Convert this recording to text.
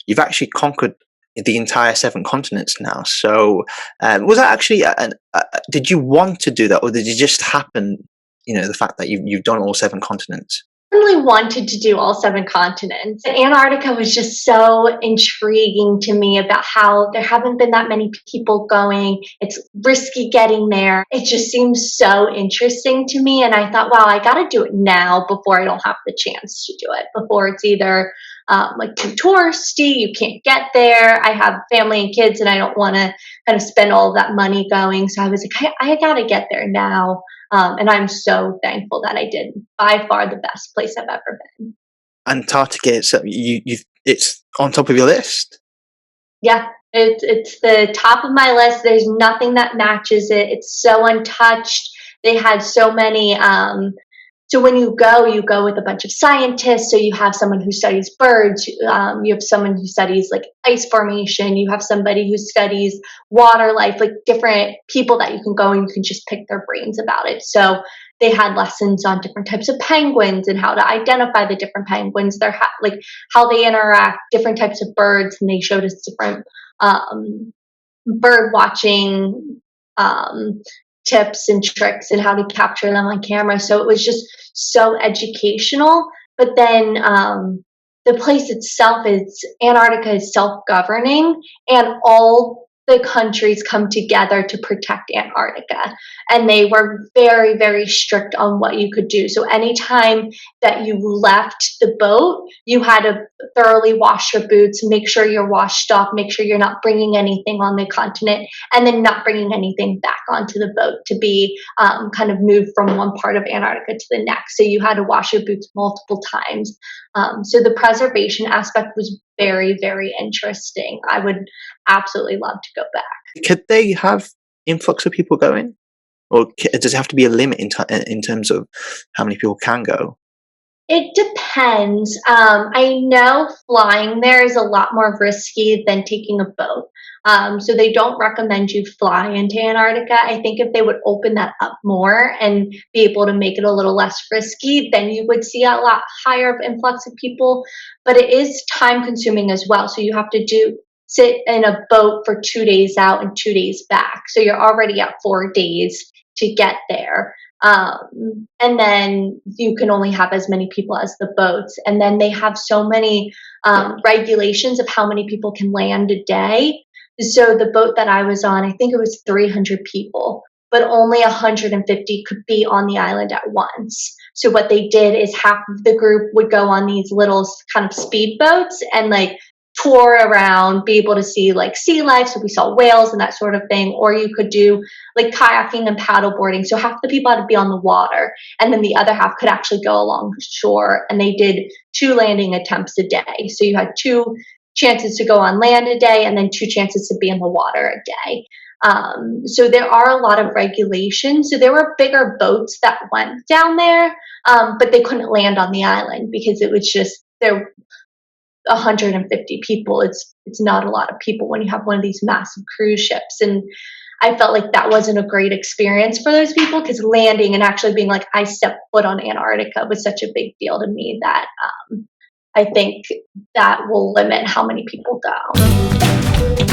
you've actually conquered the entire 7 continents now. So, was that actually, did you want to do that, or did it just happen? The fact that you've done all 7 continents. Really wanted to do all 7 continents. Antarctica was just so intriguing to me about how there haven't been that many people going. It's risky getting there. It just seems so interesting to me. And I thought, wow, I got to do it now before I don't have the chance to do it, before it's either like too touristy, you can't get there. I have family and kids, and I don't want to kind of spend all of that money going. So I was like, I got to get there now. And I'm so thankful that I did. By far the best place I've ever been. Antarctica, it's on top of your list. Yeah, it's the top of my list. There's nothing that matches it. It's so untouched. They had so many. So when you go with a bunch of scientists. So you have someone who studies birds. You have someone who studies like ice formation. You have somebody who studies water life, like different people that you can go and you can just pick their brains about it. So they had lessons on different types of penguins and how to identify the different penguins. Like how they interact, different types of birds, and they showed us different bird watching tips and tricks and how to capture them on camera. So it was just so educational. But then the place itself Antarctica is self-governing, and all the countries come together to protect Antarctica. And they were very, very strict on what you could do. So anytime that you left the boat, you had to thoroughly wash your boots, make sure you're washed off, make sure you're not bringing anything on the continent, and then not bringing anything back onto the boat to be kind of moved from one part of Antarctica to the next. So you had to wash your boots multiple times. So the preservation aspect was very, very interesting. I would absolutely love to go back. Could they have influx of people going, or does it have to be a limit in terms of how many people can go? It depends. I know flying there is a lot more risky than taking a boat. So they don't recommend you fly into Antarctica. I think if they would open that up more and be able to make it a little less risky, then you would see a lot higher influx of people. But it is time consuming as well. So you have to sit in a boat for 2 days out and 2 days back. So you're already at 4 days to get there. And then you can only have as many people as the boats. And then they have so many regulations of how many people can land a day. So the boat that I was on, I think it was 300 people, but only 150 could be on the island at once. So what they did is half of the group would go on these little kind of speed boats and like tour around, be able to see like sea life. So we saw whales and that sort of thing. Or you could do like kayaking and paddleboarding. So half the people had to be on the water, and then the other half could actually go along shore. And they did 2 landing attempts a day. So you had 2 chances to go on land a day, and then 2 chances to be in the water a day. So there are a lot of regulations. So there were bigger boats that went down there, but they couldn't land on the island because it was just there. 150 people. It's not a lot of people when you have one of these massive cruise ships. And I felt like that wasn't a great experience for those people, because landing and actually being like, I stepped foot on Antarctica was such a big deal to me that I think that will limit how many people go.